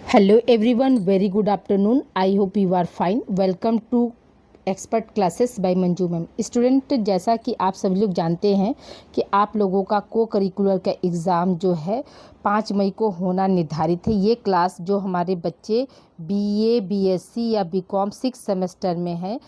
Hello everyone, very good afternoon. I hope you are fine. Welcome to expert classes bye Manju ma'am. Student, जैसा कि आप सभी लोग जानते हैं कि आप लोगों का को करिकुलर का एग्ज़ाम जो है 5 मई को होना निर्धारित है। ये क्लास जो हमारे बच्चे बीए, बीएससी या बीकॉम 6 सेमेस्टर में है,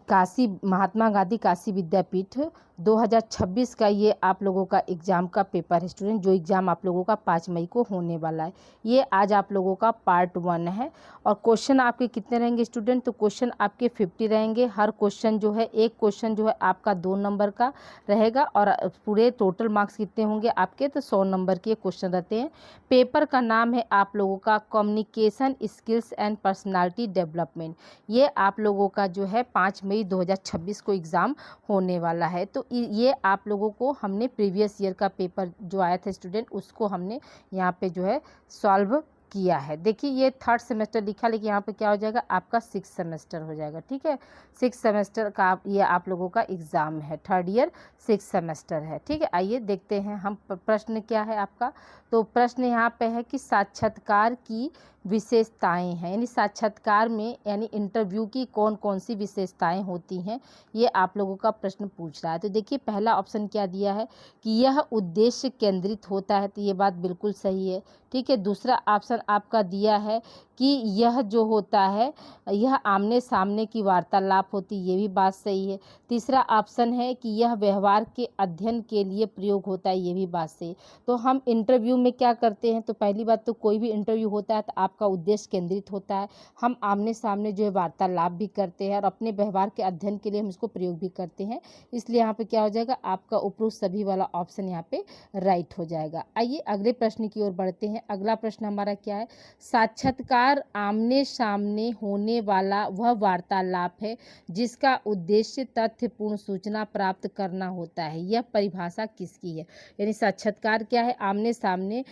काशी महात्मा गांधी काशी विद्यापीठ 2026 का ये आप लोगों का एग्ज़ाम का पेपर है स्टूडेंट, जो एग्ज़ाम आप लोगों का 5 मई को होने वाला है। ये आज आप लोगों का पार्ट 1 है। और क्वेश्चन आपके कितने रहेंगे स्टूडेंट? तो क्वेश्चन आपके 50 रहेंगे। हर क्वेश्चन जो है, एक क्वेश्चन जो है आपका 2 नंबर का रहेगा और पूरे टोटल मार्क्स कितने होंगे आपके? तो 100 नंबर के क्वेश्चन रहते हैं। पेपर का नाम है आप लोगों का communication skills and personality development. ये आप लोगों का जो है 5 मई 2026 को एग्ज़ाम होने वाला है। तो ये आप लोगों को हमने प्रीवियस ईयर का पेपर जो आया था स्टूडेंट, उसको हमने यहाँ पे जो है सॉल्व किया है। देखिए ये 3rd सेमेस्टर लिखा, लेकिन यहाँ पे क्या हो जाएगा आपका 6 सेमेस्टर हो जाएगा। ठीक है, 6 सेमेस्टर का ये आप लोगों का एग्ज़ाम है। 3rd ईयर 6 सेमेस्टर है। ठीक है, आइए देखते हैं हम प्रश्न क्या है आपका। तो प्रश्न यहाँ पे है कि साक्षात्कार की विशेषताएं हैं, यानी साक्षात्कार में यानी इंटरव्यू की कौन कौन सी विशेषताएं होती हैं, ये आप लोगों का प्रश्न पूछ रहा है। तो देखिए पहला ऑप्शन क्या दिया है कि यह उद्देश्य केंद्रित होता है, तो ये बात बिल्कुल सही है। ठीक है, दूसरा ऑप्शन आपका दिया है कि यह जो होता है यह आमने सामने की वार्तालाप होती, ये भी बात सही है। तीसरा ऑप्शन है कि यह व्यवहार के अध्ययन के लिए प्रयोग होता है, ये भी बात सही है। तो हम इंटरव्यू में क्या करते हैं? तो पहली बात तो कोई भी इंटरव्यू होता है तो आपका उद्देश्य केंद्रित होता है। हम आमने सामने जो है वार्तालाप भी करते हैं और अपने व्यवहार के अध्ययन के लिए हम इसको प्रयोग भी करते हैं। इसलिए यहाँ पे क्या हो जाएगा आपका उपरोक्त सभी वाला ऑप्शन यहाँ पे राइट हो जाएगा। आइए अगले प्रश्न की ओर बढ़ते हैं। अगला प्रश्न हमारा क्या है? साक्षात्कार आमने सामने होने वाला वह वार्तालाप है जिसका उद्देश्य तथ्यपूर्ण सूचना प्राप्त करना होता है। यह परिभाषा किसकी है? यानी साक्षात्कार क्या है? आमने सामने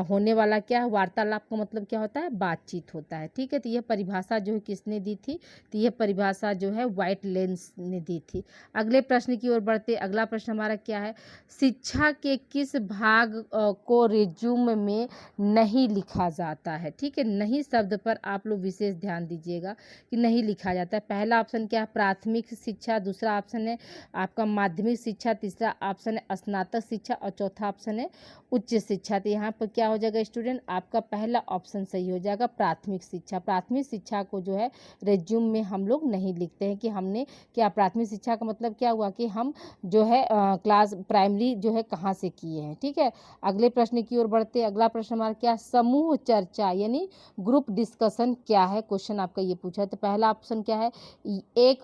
होने वाला क्या है? वार्तालाप का मतलब क्या होता है? बातचीत होता है। ठीक है, तो यह परिभाषा जो है किसने दी थी? तो यह परिभाषा जो है व्हाइट लेंस ने दी थी। अगले प्रश्न की ओर बढ़ते। अगला प्रश्न हमारा क्या है? शिक्षा के किस भाग को रिज्यूम में नहीं लिखा जाता है? ठीक है, नहीं शब्द पर आप लोग विशेष ध्यान दीजिएगा कि नहीं लिखा जाता है। पहला ऑप्शन क्या है? प्राथमिक शिक्षा। दूसरा ऑप्शन है आपका माध्यमिक शिक्षा। तीसरा ऑप्शन है स्नातक शिक्षा और चौथा ऑप्शन है उच्च शिक्षा। तो यहाँ पर क्या हो जाएगा स्टूडेंट? आपका पहला ऑप्शन सही हो जाएगा, प्राथमिक शिक्षा। प्राथमिक शिक्षा को जो है रिज्यूम में हम लोग नहीं लिखते हैं कि हमने क्या प्राथमिक शिक्षा का मतलब क्या हुआ कि हम जो है क्लास प्राइमरी जो है कहाँ से किए हैं। ठीक है, अगले प्रश्न की ओर बढ़ते। अगला प्रश्न हमारा क्या? समूह चर्चा यानी ग्रुप डिस्कशन क्या है? क्वेश्चन आपका ये पूछा है। तो पहला ऑप्शन क्या है? एक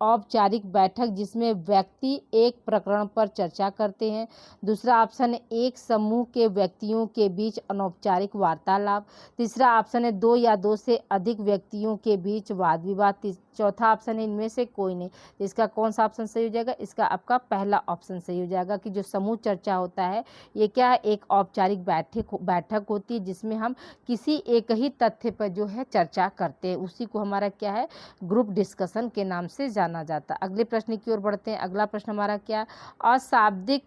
औपचारिक बैठक जिसमें व्यक्ति एक प्रकरण पर चर्चा करते हैं। दूसरा ऑप्शन है एक समूह के व्यक्तियों के बीच अनौपचारिक वार्तालाप। तीसरा ऑप्शन है 2 या 2 से अधिक व्यक्तियों के बीच वाद विवाद। चौथा ऑप्शन है इनमें से कोई नहीं। तो इसका कौन सा ऑप्शन सही हो जाएगा? इसका आपका पहला ऑप्शन सही हो जाएगा कि जो समूह चर्चा होता है ये क्या है? एक औपचारिक बैठक होती है जिसमें हम किसी एक ही तथ्य पर जो है चर्चा करते हैं, उसी को हमारा क्या है? ग्रुप डिस्कशन के नाम से जाना जाता है। अगले प्रश्न की ओर बढ़ते हैं। अगला प्रश्न हमारा क्या? अशाब्दिक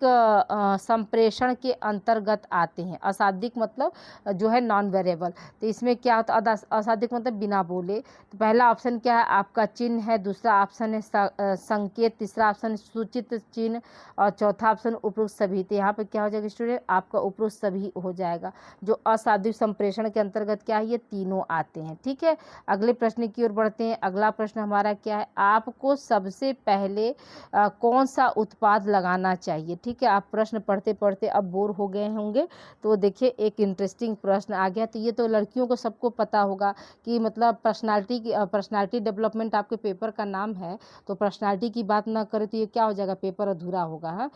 संप्रेषण के अंतर्गत आते हैं। अशाब्दिक मतलब जो है नॉन वेरिएबल। तो इसमें क्या होता है? अशाब्दिक मतलब बिना बोले। तो पहला ऑप्शन क्या है? आपका चिन्ह है। दूसरा ऑप्शन है संकेत। तीसरा ऑप्शन सूचित चिन्ह और चौथा ऑप्शन उपरोक्त सभी। तो यहाँ पर क्या हो जाएगा स्टूडेंट? आपका उपरोक्त सभी हो जाएगा। जो अशाब्दिक संप्रेषण के अंतर्गत क्या है? ये तीनों आते हैं। ठीक है, अगले प्रश्न की ओर बढ़ते हैं। अगला प्रश्न हमारा क्या है? आपको सबसे पहले कौन सा उत्पाद लगाना चाहिए? ठीक है, आप प्रश्न पढ़ते पढ़ते अब बोर हो गए होंगे, तो देखिए एक इंटरेस्टिंग प्रश्न आ गया। तो ये तो लड़कियों को सबको पता होगा कि मतलब पर्सनालिटी डेवलपमेंट आपके पेपर का नाम है, तो पर्सनालिटी की बात ना करें तो ये क्या हो जाएगा? पेपर अधूरा होगा। हाँ,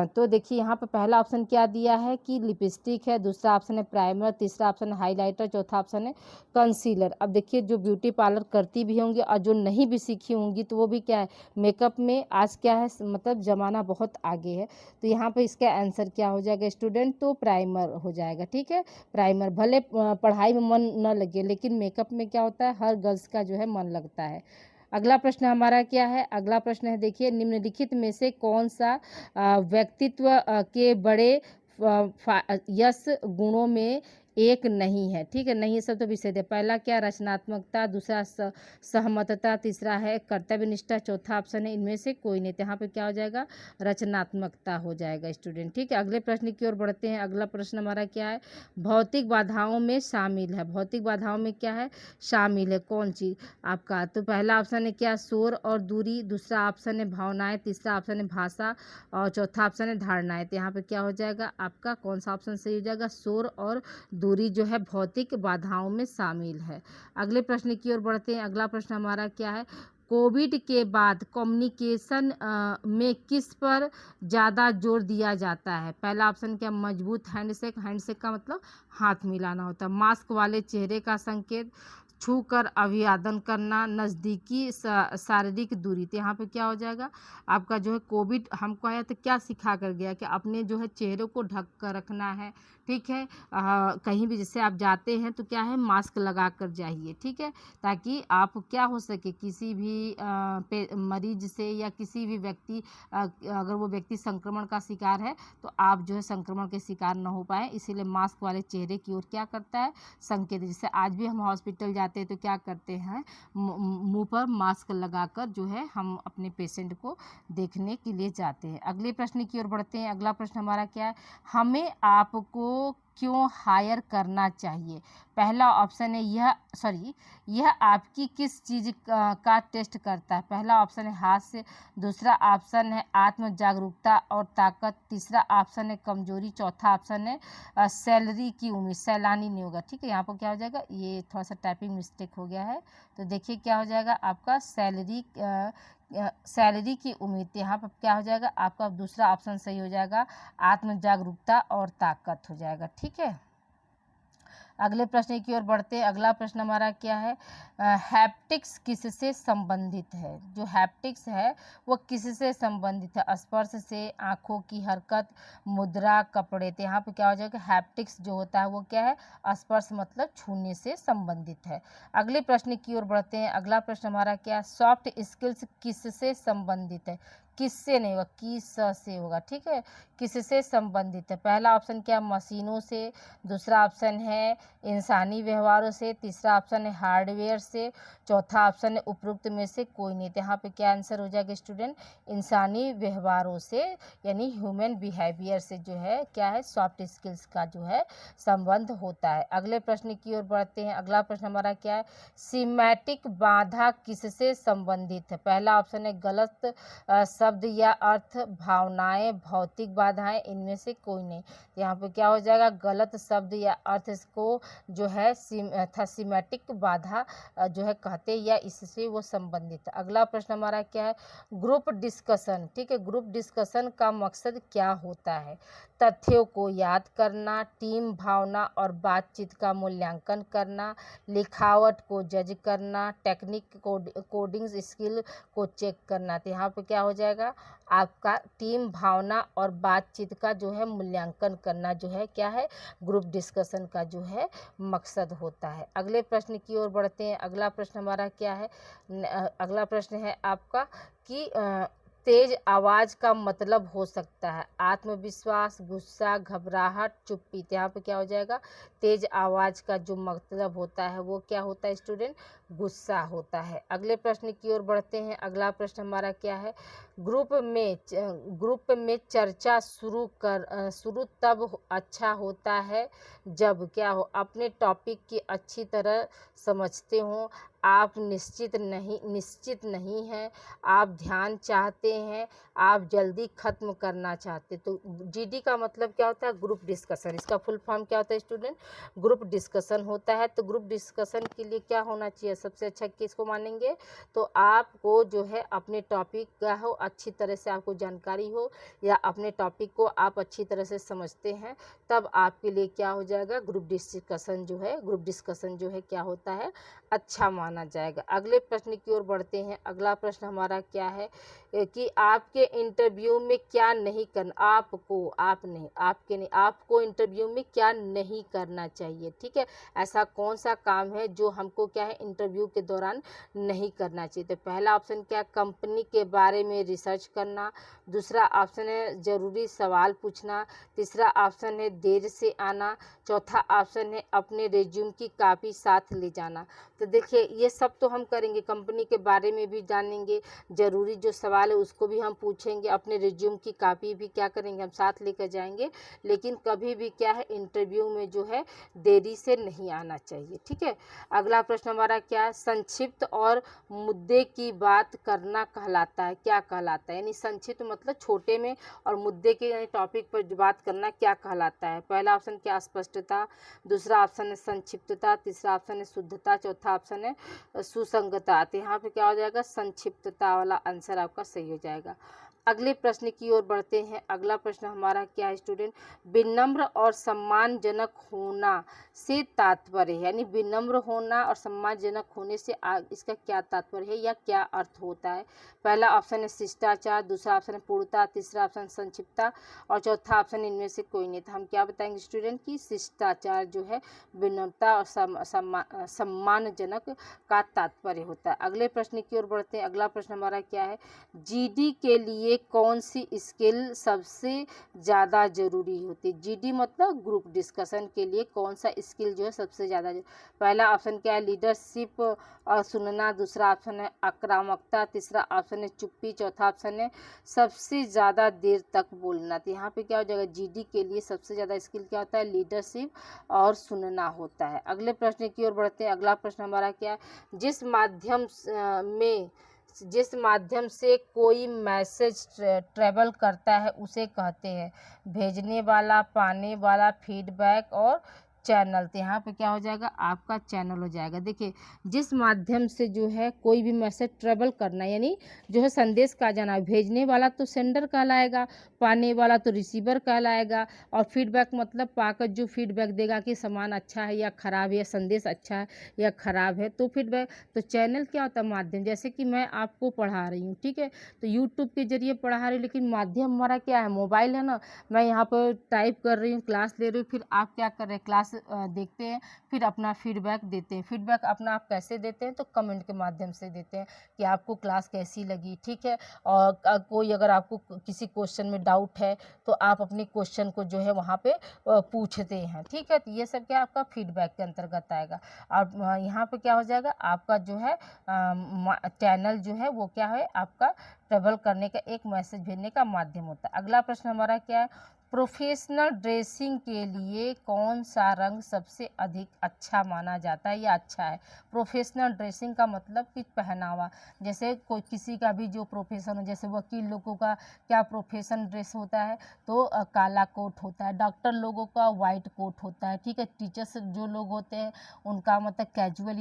तो देखिए यहाँ पर पहला ऑप्शन क्या दिया है कि लिपस्टिक है। दूसरा ऑप्शन है प्राइमर। तीसरा ऑप्शन है हाइलाइटर। चौथा ऑप्शन है कंसीलर। अब देखिए जो ब्यूटी पार्लर करती भी होंगी और जो नहीं भी सीखी होंगी तो वो भी क्या है? मेकअप में आज क्या है मतलब ज़माना बहुत आगे है, तो यहाँ पर इसका आंसर क्या हो जाएगा स्टूडेंट? तो प्राइमर हो जाएगा। ठीक है, प्राइमर। भले पढ़ाई में मन न लगे लेकिन मेकअप में क्या होता है? हर गर्ल्स का जो है मन लगता है। अगला प्रश्न हमारा क्या है? अगला प्रश्न है देखिए, निम्नलिखित में से कौन सा व्यक्तित्व के बड़े यश गुणों में एक नहीं है, ठीक है। नहीं सब तो विषय दे। पहला क्या, रचनात्मकता, दूसरा सहमतता, तीसरा है कर्तव्यनिष्ठा, चौथा ऑप्शन है इनमें से कोई नहीं। तो यहाँ पे क्या हो जाएगा, रचनात्मकता हो जाएगा स्टूडेंट, ठीक है। अगले प्रश्न की ओर बढ़ते हैं। अगला प्रश्न हमारा क्या है, भौतिक बाधाओं में शामिल है। भौतिक बाधाओं में क्या है, शामिल है, कौन चीज़ आपका। तो पहला ऑप्शन है क्या, शोर और दूरी, दूसरा ऑप्शन है भावनाएं, तीसरा ऑप्शन है भाषा और चौथा ऑप्शन है धारणाएं। तो यहाँ पे क्या हो जाएगा आपका, कौन सा ऑप्शन सही हो जाएगा, शोर और दूरी जो है भौतिक बाधाओं में शामिल है। अगले प्रश्न की ओर बढ़ते हैं। अगला प्रश्न हमारा क्या है, कोविड के बाद कम्युनिकेशन में किस पर ज़्यादा जोर दिया जाता है। पहला ऑप्शन क्या, मजबूत हैंडशेक, हैंडशेक का मतलब हाथ मिलाना होता है, मास्क वाले चेहरे का संकेत, छू कर अभिवादन करना, नज़दीकी शारीरिक दूरी। तो यहाँ पे क्या हो जाएगा आपका जो है, कोविड हमको आया तो क्या सिखा कर गया कि अपने जो है चेहरे को ढक कर रखना है, ठीक है। कहीं भी जैसे आप जाते हैं तो क्या है, मास्क लगा कर जाइए, ठीक है, ताकि आप क्या हो सके, किसी भी मरीज से या किसी भी व्यक्ति अगर वो व्यक्ति संक्रमण का शिकार है तो आप जो है संक्रमण के शिकार न हो पाए, इसीलिए मास्क वाले चेहरे की ओर क्या करता है, संकेत। जैसे आज भी हम हॉस्पिटल जाते हैं तो क्या करते हैं, मुंह पर मास्क लगाकर जो है हम अपने पेशेंट को देखने के लिए जाते हैं। अगले प्रश्न की ओर बढ़ते हैं। अगला प्रश्न हमारा क्या है, हमें आपको क्यों हायर करना चाहिए। पहला ऑप्शन है यह आपकी किस चीज़ का टेस्ट करता है। पहला ऑप्शन है हास्य, दूसरा ऑप्शन है आत्म जागरूकता और ताकत, तीसरा ऑप्शन है कमजोरी, चौथा ऑप्शन है सैलरी की उम्मीद, सैलानी नहीं होगा, ठीक है। यहाँ पर क्या हो जाएगा, ये थोड़ा सा टाइपिंग मिस्टेक हो गया है, तो देखिए क्या हो जाएगा आपका सैलरी की उम्मीद। यहाँ पर क्या हो जाएगा आपका दूसरा ऑप्शन सही हो जाएगा, आत्म जागरूकता और ताकत हो जाएगा, ठीक है। अगले प्रश्न की ओर बढ़ते हैं। अगला प्रश्न हमारा क्या है, हैप्टिक्स किससे संबंधित है। जो हैप्टिक्स है वो किससे संबंधित है, स्पर्श से, आँखों की हरकत, मुद्रा, कपड़े। तो यहाँ पे क्या हो जाएगा, हैप्टिक्स जो होता है वो क्या है, स्पर्श मतलब छूने से संबंधित है। अगले प्रश्न की ओर बढ़ते हैं। अगला प्रश्न हमारा क्या है, सॉफ्ट स्किल्स किससे संबंधित है। किससे नहीं होगा, किस से होगा, ठीक है, किससे संबंधित है। पहला ऑप्शन क्या, मशीनों से, दूसरा ऑप्शन है इंसानी व्यवहारों से, तीसरा ऑप्शन है हार्डवेयर से, चौथा ऑप्शन है उपरोक्त में से कोई नहीं। तो यहाँ पे क्या आंसर हो जाएगा स्टूडेंट, इंसानी व्यवहारों से यानी ह्यूमन बिहेवियर से जो है क्या है, सॉफ्ट स्किल्स का जो है संबंध होता है। अगले प्रश्न की ओर बढ़ते हैं। अगला प्रश्न हमारा क्या है, सीमैटिक बाधा किससे संबंधित है। पहला ऑप्शन है गलत शब्द या अर्थ, भावनाएं, भौतिक बाधाएं, इनमें से कोई नहीं। यहाँ पे क्या हो जाएगा, गलत शब्द या अर्थ को जो है थीमेटिक बाधा जो है कहते हैं या इससे वो संबंधित है। अगला प्रश्न हमारा क्या है, ग्रुप डिस्कशन, ठीक है। ग्रुप डिस्कशन का मकसद क्या होता है, तथ्यों को याद करना, टीम भावना और बातचीत का मूल्यांकन करना, लिखावट को जज करना, टेक्निक कोडिंग स्किल को चेक करना। तो यहाँ पे क्या हो जाएगा आपका टीम भावना और बातचीत का जो है मूल्यांकन करना जो है क्या है, ग्रुप डिस्कशन का जो है मकसद होता है। अगले प्रश्न की ओर बढ़ते हैं। अगला प्रश्न हमारा क्या है, अगला प्रश्न है आपका कि तेज आवाज़ का मतलब हो सकता है आत्मविश्वास, गुस्सा, घबराहट, चुप्पी। तो यहाँ पे क्या हो जाएगा, तेज आवाज़ का जो मतलब होता है वो क्या होता है स्टूडेंट, गुस्सा होता है। अगले प्रश्न की ओर बढ़ते हैं। अगला प्रश्न हमारा क्या है, ग्रुप में चर्चा शुरू तब अच्छा होता है जब क्या हो, अपने टॉपिक की अच्छी तरह समझते हो, आप निश्चित नहीं हैं, आप ध्यान चाहते हैं, आप जल्दी ख़त्म करना चाहते। तो जीडी का मतलब क्या होता है, ग्रुप डिस्कशन। इसका फुल फॉर्म क्या होता है स्टूडेंट, ग्रुप डिस्कशन होता है। तो ग्रुप डिस्कशन के लिए क्या होना चाहिए, सबसे अच्छा किसको मानेंगे, तो आपको जो है अपने टॉपिक का हो अच्छी तरह से आपको जानकारी हो या अपने टॉपिक को आप अच्छी तरह से समझते हैं, तब आपके लिए क्या हो जाएगा, ग्रुप डिस्कशन जो है क्या होता है, अच्छा माना माना जाएगा। अगले प्रश्न की ओर बढ़ते हैं। अगला प्रश्न हमारा क्या है कि आपके इंटरव्यू में क्या नहीं करना, आपको इंटरव्यू में क्या नहीं करना चाहिए। ठीक है, ऐसा कौन सा काम है जो हमको क्या है इंटरव्यू के दौरान नहीं करना चाहिए। तो पहला ऑप्शन क्या है, कंपनी के बारे में रिसर्च करना। दूसरा ऑप्शन है ज़रूरी सवाल पूछना। तीसरा ऑप्शन है देर से आना। चौथा ऑप्शन है अपने रिज्यूम की कॉपी साथ ले जाना। तो देखिए ये सब तो हम करेंगे, कंपनी के बारे में भी जानेंगे, ज़रूरी जो सवाल है उसको भी हम पूछेंगे, अपने रिज्यूम की कॉपी भी क्या करेंगे हम साथ लेकर जाएंगे। लेकिन कभी भी क्या है इंटरव्यू में जो है देरी से नहीं आना चाहिए। ठीक है, अगला प्रश्न हमारा क्या है, संक्षिप्त और मुद्दे की बात करना कहलाता है, क्या कहलाता है। यानी संक्षिप्त मतलब छोटे में और मुद्दे के यानी टॉपिक पर बात करना क्या कहलाता है। पहला ऑप्शन क्या, स्पष्टता। दूसरा ऑप्शन है संक्षिप्तता। तीसरा ऑप्शन है शुद्धता। चौथा ऑप्शन है सुसंगतता। तो यहाँ पे क्या हो जाएगा, संक्षिप्तता वाला आंसर आपका सही हो जाएगा। अगले प्रश्न की ओर बढ़ते हैं। अगला प्रश्न हमारा क्या है स्टूडेंट, विनम्र और सम्मानजनक होना से तात्पर्य है, यानी विनम्र होना और सम्मानजनक होने से इसका क्या तात्पर्य है या क्या अर्थ होता है। पहला ऑप्शन है शिष्टाचार। दूसरा ऑप्शन है पूर्णता। तीसरा ऑप्शन संक्षिप्तता और चौथा ऑप्शन इनमें से कोई नहीं। तो हम क्या बताएंगे स्टूडेंट की शिष्टाचार जो है विनम्रता और सम्मानजनक का तात्पर्य होता है। अगले प्रश्न की ओर बढ़ते हैं। अगला प्रश्न हमारा क्या है, जीडी के लिए कौन सी स्किल सबसे ज़्यादा ज़रूरी होती है। जीडी मतलब ग्रुप डिस्कशन के लिए कौन सा स्किल जो है सबसे ज़्यादा। पहला ऑप्शन क्या है, लीडरशिप और सुनना। दूसरा ऑप्शन है आक्रामकता। तीसरा ऑप्शन है चुप्पी। चौथा ऑप्शन है सबसे ज़्यादा देर तक बोलना। तो यहाँ पे क्या हो जाएगा, जीडी के लिए सबसे ज़्यादा स्किल क्या होता है, लीडरशिप और सुनना होता है। अगले प्रश्न की ओर बढ़ते हैं। अगला प्रश्न हमारा क्या है, जिस माध्यम से कोई मैसेज ट्रेवल करता है उसे कहते हैं भेजने वाला, पाने वाला, फीडबैक और चैनल। तो यहाँ पे क्या हो जाएगा, आपका चैनल हो जाएगा। देखिए जिस माध्यम से जो है कोई भी मैसेज ट्रेवल करना यानी जो है संदेश का जाना, भेजने वाला तो सेंडर कहलाएगा, पाने वाला तो रिसीवर कहलाएगा और फीडबैक मतलब पाकर जो फीडबैक देगा कि सामान अच्छा है या ख़राब है, या संदेश अच्छा है या ख़राब है, तो फीडबैक। तो चैनल क्या होता है, माध्यम। जैसे कि मैं आपको पढ़ा रही हूँ, ठीक है, तो यूट्यूब के जरिए पढ़ा रही हूँ, लेकिन माध्यम हमारा क्या है, मोबाइल है ना। मैं यहाँ पर टाइप कर रही हूँ, क्लास ले रही हूँ, फिर आप क्या कर रहे हैं, क्लास देखते हैं, फिर अपना फीडबैक देते हैं। फीडबैक अपना आप कैसे देते हैं, तो कमेंट के माध्यम से देते हैं कि आपको क्लास कैसी लगी। ठीक है, और कोई अगर आपको किसी क्वेश्चन में डाउट है तो आप अपने क्वेश्चन को जो है वहाँ पे पूछते हैं। ठीक है, तो ये सब क्या आपका फीडबैक के अंतर्गत आएगा। और यहाँ पे क्या हो जाएगा, आपका जो है चैनल जो है वो क्या है, आपका ट्रेवल करने का, एक मैसेज भेजने का माध्यम होता है। अगला प्रश्न हमारा क्या है, प्रोफेशनल ड्रेसिंग के लिए कौन सा रंग सबसे अधिक अच्छा माना जाता है या अच्छा है। प्रोफेशनल ड्रेसिंग का मतलब कि पहनावा, जैसे कोई किसी का भी जो प्रोफेशन हो, जैसे वकील लोगों का क्या प्रोफेशन ड्रेस होता है, तो काला कोट होता है। डॉक्टर लोगों का वाइट कोट होता है। ठीक है, टीचर्स जो लोग होते हैं उनका मतलब कैजुअल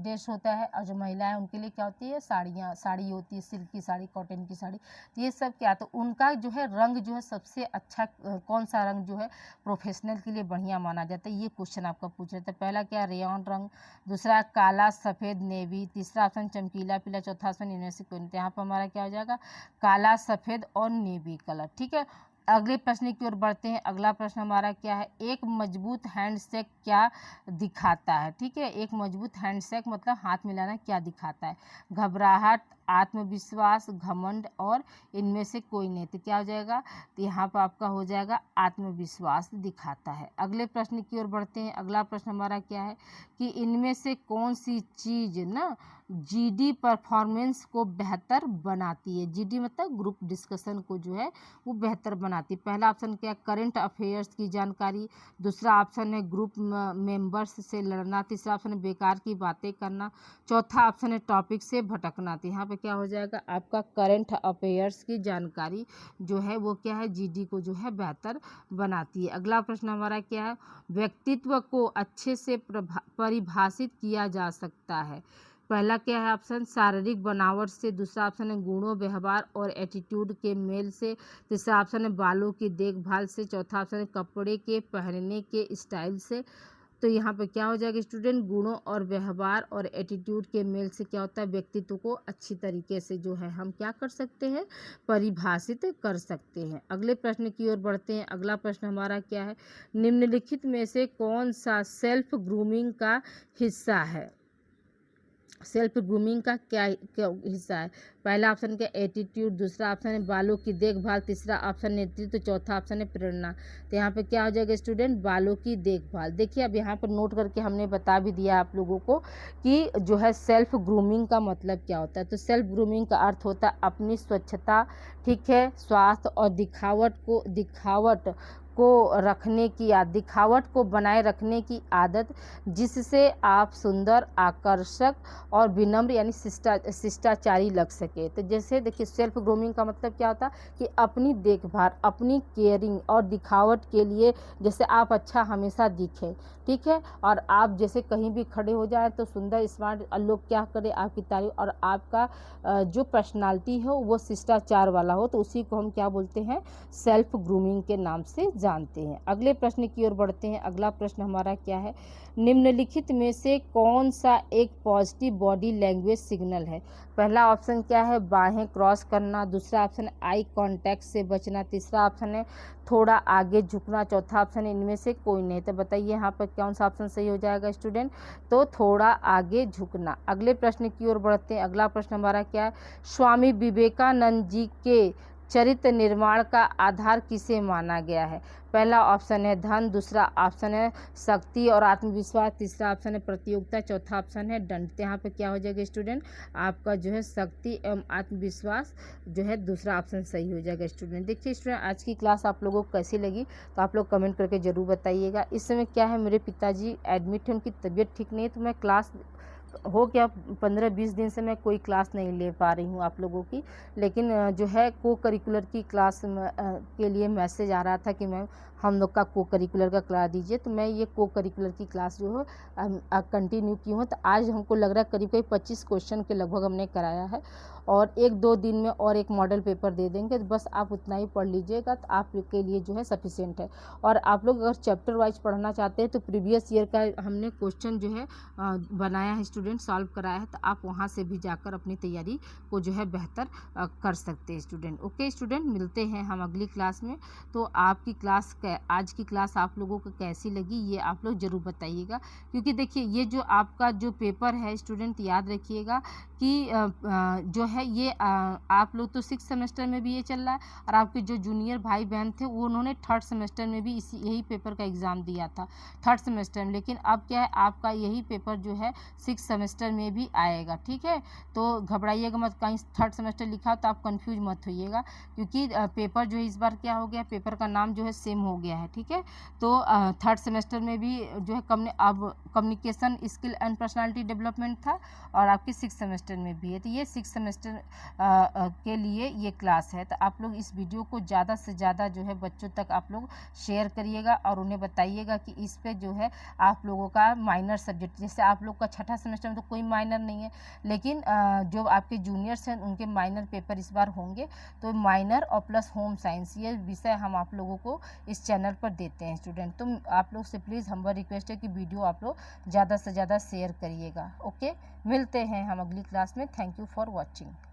ड्रेस होता है, और जो महिलाएं उनके लिए क्या होती है, साड़ी होती है, सिल्क की साड़ी, कॉटन की साड़ी। तो ये सब क्या, तो उनका जो है रंग जो है सबसे अच्छा कौन सा रंग जो है प्रोफेशनल के लिए बढ़िया माना जाता है, ये क्वेश्चन आपका पूछ रहे थे। पहला क्या, रेयन रंग। दूसरा काला, सफ़ेद, नेवी। तीसरा ऑप्शन चमकीला पीला। चौथा ऑप्शन यूनिवर्सिटी। यहाँ पर हमारा क्या हो जाएगा, काला, सफ़ेद और नेवी कलर। ठीक है, अगले प्रश्न की ओर बढ़ते हैं। अगला प्रश्न हमारा क्या है, एक मजबूत हैंडशेक क्या दिखाता है। ठीक है, एक मजबूत हैंडशेक मतलब हाथ मिलाना क्या दिखाता है, घबराहट, आत्मविश्वास, घमंड और इनमें से कोई नहीं। तो क्या हो जाएगा, तो यहाँ पर आपका हो जाएगा आत्मविश्वास दिखाता है। अगले प्रश्न की ओर बढ़ते हैं। अगला प्रश्न हमारा क्या है कि इनमें से कौन सी चीज़ ना जीडी परफॉर्मेंस को बेहतर बनाती है। जीडी मतलब ग्रुप डिस्कशन को जो है वो बेहतर बनाती है। पहला ऑप्शन क्या, करंट अफेयर्स की जानकारी। दूसरा ऑप्शन है ग्रुप मेंबर्स से लड़ना। तीसरा ऑप्शन है बेकार की बातें करना। चौथा ऑप्शन है टॉपिक से भटकना। तो यहाँ पे क्या हो जाएगा, आपका करंट अफेयर्स की जानकारी जो है वो क्या है, जीडी को जो है बेहतर बनाती है। अगला प्रश्न हमारा क्या है, व्यक्तित्व को अच्छे से परिभाषित किया जा सकता है। पहला क्या है ऑप्शन, शारीरिक बनावट से। दूसरा ऑप्शन है गुणों, व्यवहार और एटीट्यूड के मेल से। तीसरा ऑप्शन है बालों की देखभाल से। चौथा ऑप्शन है कपड़े के पहनने के स्टाइल से। तो यहाँ पे क्या हो जाएगा स्टूडेंट, गुणों और व्यवहार और एटीट्यूड के मेल से क्या होता है, व्यक्तित्व को अच्छी तरीके से जो है हम क्या कर सकते हैं, परिभाषित कर सकते हैं। अगले प्रश्न की ओर बढ़ते हैं। अगला प्रश्न हमारा क्या है, निम्नलिखित में से कौन सा सेल्फ ग्रूमिंग का हिस्सा है। सेल्फ ग्रूमिंग का क्या हिस्सा है। पहला ऑप्शन क्या, एटीट्यूड, दूसरा ऑप्शन है बालों की देखभाल, तीसरा ऑप्शन नेतृत्व, चौथा ऑप्शन है प्रेरणा। तो यहाँ पे क्या हो जाएगा स्टूडेंट, बालों की देखभाल। देखिए अब यहाँ पर नोट करके हमने बता भी दिया आप लोगों को कि जो है सेल्फ ग्रूमिंग का मतलब क्या होता है। तो सेल्फ ग्रूमिंग का अर्थ होता है अपनी स्वच्छता, ठीक है, स्वास्थ्य और दिखावट को रखने की दिखावट को बनाए रखने की आदत, जिससे आप सुंदर, आकर्षक और विनम्र यानी शिष्टाचारी लग सके। तो जैसे देखिए सेल्फ ग्रूमिंग का मतलब क्या होता है कि अपनी देखभाल, अपनी केयरिंग और दिखावट के लिए जैसे आप अच्छा हमेशा दिखें, ठीक है, और आप जैसे कहीं भी खड़े हो जाए तो सुंदर स्मार्ट लोग क्या करें, आपकी तारीफ, और आपका जो पर्सनालिटी हो वो शिष्टाचार वाला हो, तो उसी को हम क्या बोलते हैं, सेल्फ ग्रूमिंग के नाम से जानते हैं। अगले प्रश्न की ओर बढ़ते हैं। अगला प्रश्न हमारा क्या है, निम्नलिखित में से कौन सा एक पॉजिटिव बॉडी लैंग्वेज सिग्नल है। पहला ऑप्शन क्या है, बाहें क्रॉस करना, दूसरा ऑप्शन है आई कांटेक्ट से बचना, तीसरा ऑप्शन है थोड़ा आगे झुकना, चौथा ऑप्शन है इनमें से कोई नहीं। तो बताइए यहाँ पर कौन सा ऑप्शन सही हो जाएगा स्टूडेंट, तो थोड़ा आगे झुकना। अगले प्रश्न की ओर बढ़ते हैं। अगला प्रश्न हमारा क्या है, स्वामी विवेकानंद जी के चरित्र निर्माण का आधार किसे माना गया है। पहला ऑप्शन है धन, दूसरा ऑप्शन है शक्ति और आत्मविश्वास, तीसरा ऑप्शन है प्रतियोगिता, चौथा ऑप्शन है दंड। तो यहाँ पे क्या हो जाएगा स्टूडेंट, आपका जो है शक्ति एवं आत्मविश्वास जो है दूसरा ऑप्शन सही हो जाएगा स्टूडेंट। देखिए स्टूडेंट आज की क्लास आप लोगों को कैसी लगी तो आप लोग कमेंट करके ज़रूर बताइएगा। इस समय क्या है, मेरे पिताजी एडमिट हैं, उनकी तबीयत ठीक नहीं है, तो मैं क्लास हो गया 15-20 दिन से मैं कोई क्लास नहीं ले पा रही हूँ आप लोगों की, लेकिन जो है को करिकुलर की क्लास के लिए मैसेज आ रहा था कि मैम हम लोग का को करिकुलर का करा दीजिए, तो मैं ये को करिकुलर की क्लास जो है कंटिन्यू की हूँ। तो आज हमको लग रहा है करीब 25 क्वेश्चन के लगभग हमने कराया है, और 1-2 दिन में और एक मॉडल पेपर दे देंगे, तो बस आप उतना ही पढ़ लीजिएगा तो आपके लिए जो है सफिशिएंट है। और आप लोग अगर चैप्टर वाइज पढ़ना चाहते हैं तो प्रीवियस ईयर का हमने क्वेश्चन जो है बनाया है स्टूडेंट, सॉल्व कराया है, तो आप वहाँ से भी जाकर अपनी तैयारी को जो है बेहतर कर सकते हैं स्टूडेंट। ओके स्टूडेंट, मिलते हैं हम अगली क्लास में। तो आपकी क्लास आज की क्लास आप लोगों को कैसी लगी ये आप लोग ज़रूर बताइएगा, क्योंकि देखिए ये जो आपका जो पेपर है स्टूडेंट, याद रखिएगा कि जो है ये आप लोग तो 6th सेमेस्टर में भी ये चल रहा है, और आपके जो जूनियर भाई बहन थे वो उन्होंने 3rd सेमेस्टर में भी यही पेपर का एग्ज़ाम दिया था 3rd सेमेस्टर में, लेकिन अब क्या है आपका यही पेपर जो है 6th सेमेस्टर में भी आएगा, ठीक है। तो घबराइएगा मत, कहीं 3rd सेमेस्टर लिखा तो आप कंफ्यूज मत होइएगा, क्योंकि पेपर जो है इस बार क्या हो गया, पेपर का नाम जो है सेम हो गया है, ठीक है। तो 3rd सेमेस्टर में भी जो है अब communication skill and personality development था, और आपके 6th सेमेस्टर में भी है। तो ये 6th सेमेस्टर के लिए ये क्लास है। तो आप लोग इस वीडियो को ज़्यादा से ज़्यादा जो है बच्चों तक आप लोग शेयर करिएगा, और उन्हें बताइएगा कि इस पे जो है आप लोगों का माइनर सब्जेक्ट, जैसे आप लोग का 6ठा सेमेस्टर में तो कोई माइनर नहीं है, लेकिन जो आपके जूनियर्स हैं उनके माइनर पेपर इस बार होंगे, तो माइनर और प्लस होम साइंस ये विषय हम आप लोगों को इस चैनल पर देते हैं स्टूडेंट। तो आप लोग से प्लीज़ हम्बल रिक्वेस्ट है कि वीडियो आप लोग ज़्यादा से ज़्यादा शेयर करिएगा। ओके, मिलते हैं हम अगली क्लास में। Thank you for watching.